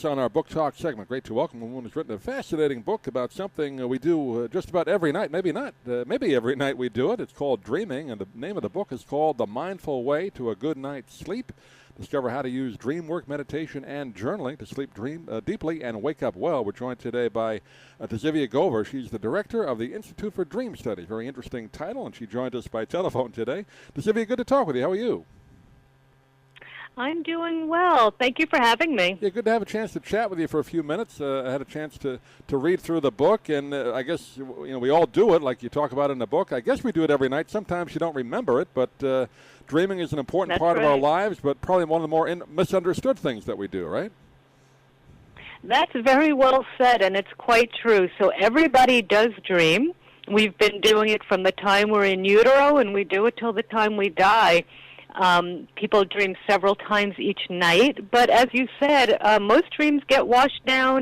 On our book talk segment, great to welcome a woman who's written a fascinating book about something we do just about every night. Maybe not. Maybe every night we do it. It's called Dreaming, and the name of the book is called The Mindful Way to a Good Night's Sleep. Discover how to use dream work, meditation, and journaling to sleep deeply and wake up well. We're joined today by Tzivia Gover. She's the director of the Institute for Dream Studies. Very interesting title, and she joined us by telephone today. Tzivia, good to talk with you. How are you? I'm doing well. Thank you for having me. Yeah, good to have a chance to chat with you for a few minutes. I had a chance to read through the book, and I guess we all do it, like you talk about in the book. I guess we do it every night. Sometimes you don't remember it, but dreaming is an important part of our lives, but probably one of the more misunderstood things that we do, right? That's very well said, and it's quite true. So everybody does dream. We've been doing it from the time we're in utero, and we do it till the time we die. People dream several times each night, but as you said, most dreams get washed down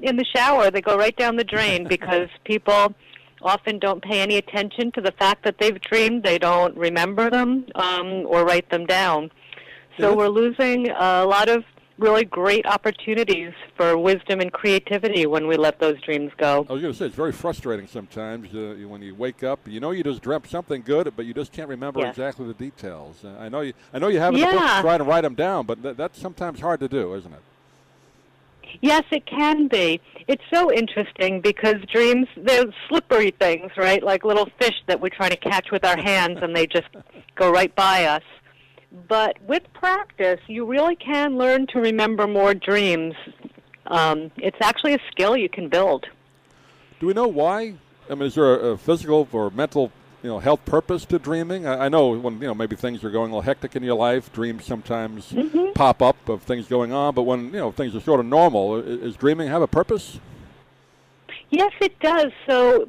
in the shower. They go right down the drain because people often don't pay any attention to the fact that they've dreamed. They don't remember them or write them down. So we're losing a lot of really great opportunities for wisdom and creativity when we let those dreams go. I was going to say, it's very frustrating sometimes when you wake up. You know you just dreamt something good, but you just can't remember exactly the details. I know you have in the book to try to write them down, but that's sometimes hard to do, isn't it? Yes, it can be. It's so interesting because dreams, they're slippery things, right? Like little fish that we try to catch with our hands and they just go right by us. But with practice, you really can learn to remember more dreams. It's actually a skill you can build. Do we know why? I mean, is there a physical or mental, health purpose to dreaming? I know when, maybe things are going a little hectic in your life, dreams sometimes pop up of things going on. But when, things are sort of normal, is dreaming have a purpose? Yes, it does. So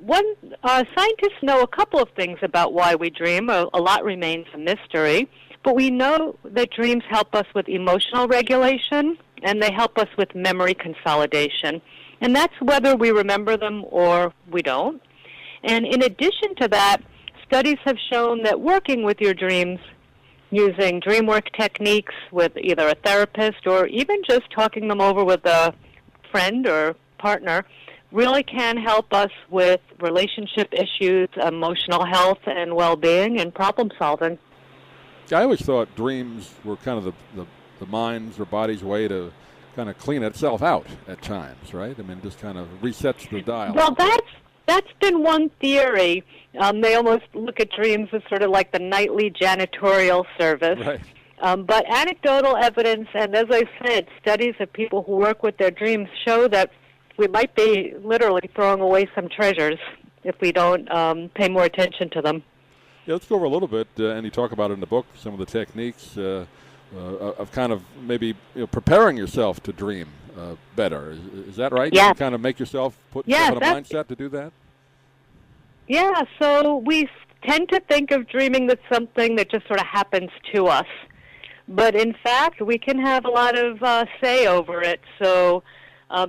scientists know a couple of things about why we dream. A lot remains a mystery. But we know that dreams help us with emotional regulation, and they help us with memory consolidation. And that's whether we remember them or we don't. And in addition to that, studies have shown that working with your dreams using dream work techniques with either a therapist or even just talking them over with a friend or partner really can help us with relationship issues, emotional health and well-being, and problem solving. I always thought dreams were kind of the mind's or body's way to kind of clean itself out at times, right? I mean, just kind of resets the dial. Well, that's been one theory. They almost look at dreams as sort of like the nightly janitorial service. Right. But anecdotal evidence, and as I said, studies of people who work with their dreams show that we might be literally throwing away some treasures if we don't pay more attention to them. Yeah, let's go over a little bit, and you talk about it in the book, some of the techniques of kind of maybe preparing yourself to dream better. Is that right? Yeah. You kind of make yourself put yourself in a mindset to do that? Yeah, so we tend to think of dreaming as something that just sort of happens to us. But in fact, we can have a lot of say over it. So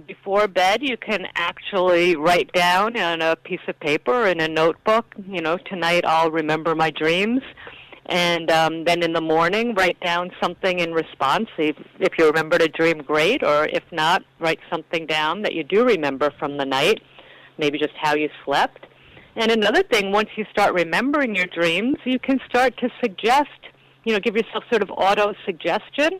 before bed, you can actually write down on a piece of paper or in a notebook, tonight I'll remember my dreams. And then in the morning, write down something in response. If you remembered a dream, great. Or if not, write something down that you do remember from the night, maybe just how you slept. And another thing, once you start remembering your dreams, you can start to suggest, give yourself sort of auto-suggestion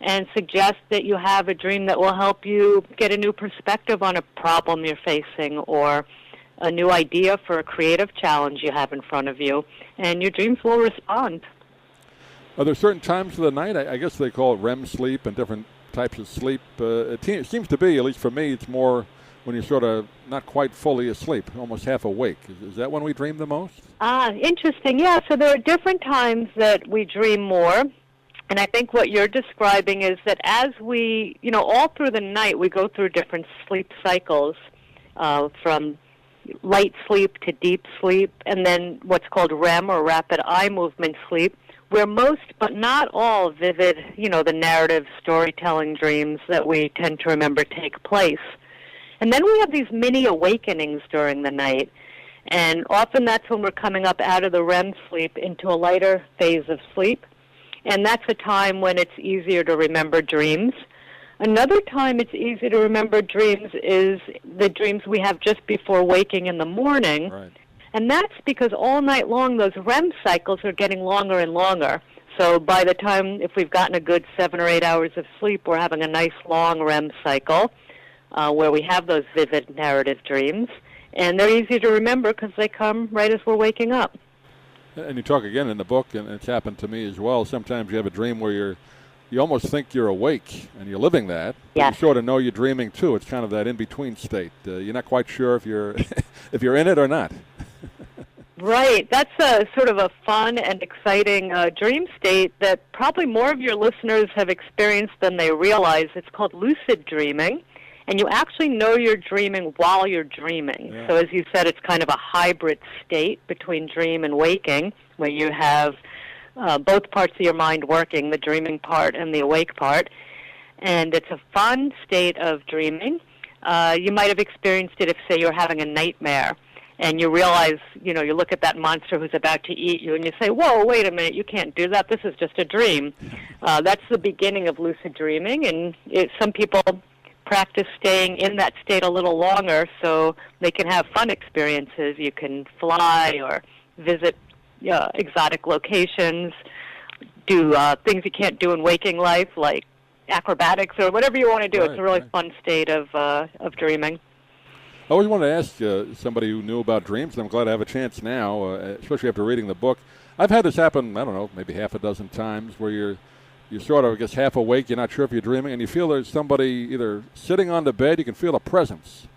and suggest that you have a dream that will help you get a new perspective on a problem you're facing or a new idea for a creative challenge you have in front of you, and your dreams will respond. Are there certain times of the night? I guess they call it Rem sleep and different types of sleep. It seems to be, at least for me, it's more when you're sort of not quite fully asleep, almost half awake. Is that when we dream the most? Interesting. Yeah, so there are different times that we dream more. And I think what you're describing is that as we, all through the night, we go through different sleep cycles from light sleep to deep sleep, and then what's called REM, or rapid eye movement sleep, where most, but not all, vivid, the narrative storytelling dreams that we tend to remember take place. And then we have these mini awakenings during the night, and often that's when we're coming up out of the REM sleep into a lighter phase of sleep. And that's a time when it's easier to remember dreams. Another time it's easy to remember dreams is the dreams we have just before waking in the morning. Right. And that's because all night long those REM cycles are getting longer and longer. So by the time, if we've gotten a good 7 or 8 hours of sleep, we're having a nice long REM cycle where we have those vivid narrative dreams. And they're easy to remember because they come right as we're waking up. And you talk again in the book, and it's happened to me as well. Sometimes you have a dream where you almost think you're awake and you're living that. Yes. You sort of know you're dreaming too. It's kind of that in-between state. You're not quite sure if you're if you're in it or not. Right. That's a sort of a fun and exciting dream state that probably more of your listeners have experienced than they realize. It's called lucid dreaming, and you actually know you're dreaming while you're dreaming. Yeah. So as you said, it's kind of a hybrid state between dream and waking, where you have both parts of your mind working, the dreaming part and the awake part. And it's a fun state of dreaming. You might have experienced it if, say, you're having a nightmare, and you realize, you look at that monster who's about to eat you, and you say, whoa, wait a minute, you can't do that. This is just a dream. That's the beginning of lucid dreaming, and some people practice staying in that state a little longer so they can have fun experiences. You can fly or visit exotic locations, do things you can't do in waking life, like acrobatics or whatever you want to do. Right, it's a really right. fun state of dreaming. I always wanted to ask somebody who knew about dreams, and I'm glad I have a chance now, especially after reading the book. I've had this happen, I don't know, maybe half a dozen times, where you're sort of, I guess, half awake, you're not sure if you're dreaming, and you feel there's somebody either sitting on the bed, you can feel a presence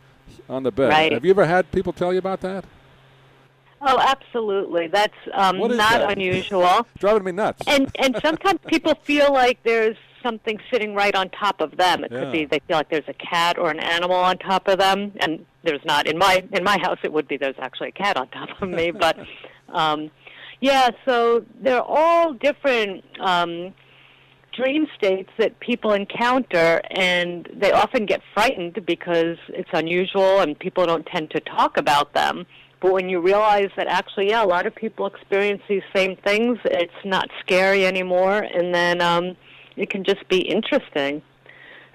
on the bed. Right. Have you ever had people tell you about that? Oh, absolutely. That's What is not that? unusual. Driving me nuts. And sometimes people feel like there's something sitting right on top of them. It could be they feel like there's a cat or an animal on top of them, and there's not. In my house, it would be there's actually a cat on top of me. But so they're all different dream states that people encounter, and they often get frightened because it's unusual and people don't tend to talk about them. But when you realize that actually, a lot of people experience these same things, it's not scary anymore, and then it can just be interesting.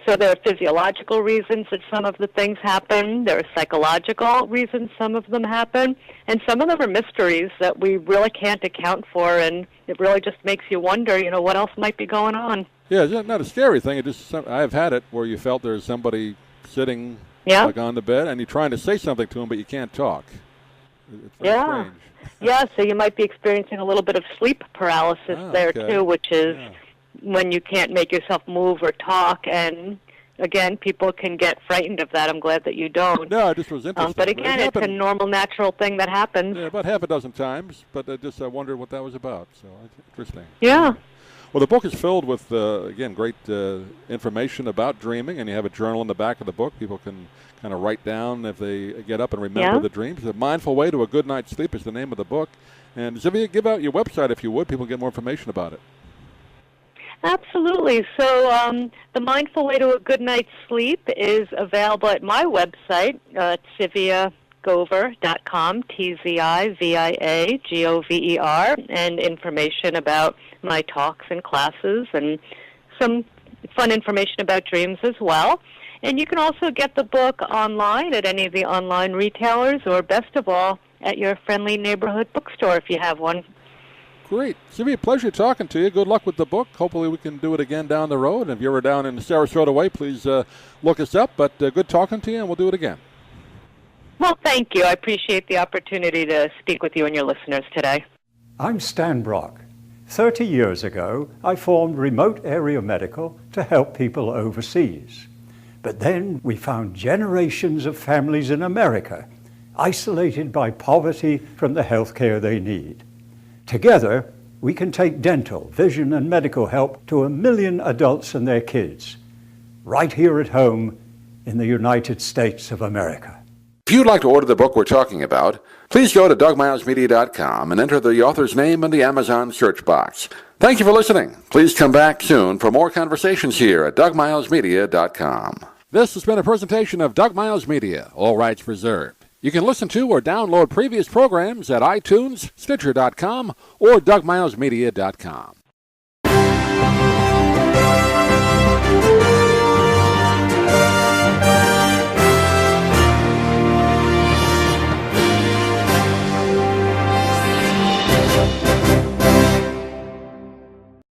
So there are physiological reasons that some of the things happen. There are psychological reasons some of them happen. And some of them are mysteries that we really can't account for, and it really just makes you wonder, what else might be going on. Yeah, it's not a scary thing. I've had it where you felt there's somebody sitting like on the bed, and you're trying to say something to them, but you can't talk. It's very strange. Yeah, so you might be experiencing a little bit of sleep paralysis there, too, which is when you can't make yourself move or talk, and again, people can get frightened of that. I'm glad that you don't. No, I just was interested. But again, it's a normal, natural thing that happens. Yeah, about half a dozen times, but I wondered what that was about, so it's interesting. Yeah. Well, the book is filled with, again, great information about dreaming, and you have a journal in the back of the book. People can kind of write down if they get up and remember the dreams. The Mindful Way to a Good Night's Sleep is the name of the book. And Tzivia, give out your website if you would. People get more information about it. Absolutely. So the Mindful Way to a Good Night's Sleep is available at my website, TziviaGover.com, TZIVIAGOVER, and information about my talks and classes and some fun information about dreams as well. And you can also get the book online at any of the online retailers, or best of all, at your friendly neighborhood bookstore if you have one. Great. Tzivia, pleasure talking to you. Good luck with the book. Hopefully we can do it again down the road. And if you're ever down in the Sarasota way, please look us up. But good talking to you, and we'll do it again. Well, thank you. I appreciate the opportunity to speak with you and your listeners today. I'm Stan Brock. 30 years ago, I formed Remote Area Medical to help people overseas. But then we found generations of families in America isolated by poverty from the health care they need. Together, we can take dental, vision, and medical help to 1 million adults and their kids, right here at home in the United States of America. If you'd like to order the book we're talking about, please go to DougMilesMedia.com and enter the author's name in the Amazon search box. Thank you for listening. Please come back soon for more conversations here at DougMilesMedia.com. This has been a presentation of Doug Miles Media, all rights reserved. You can listen to or download previous programs at iTunes, Stitcher.com, or DougMilesMedia.com.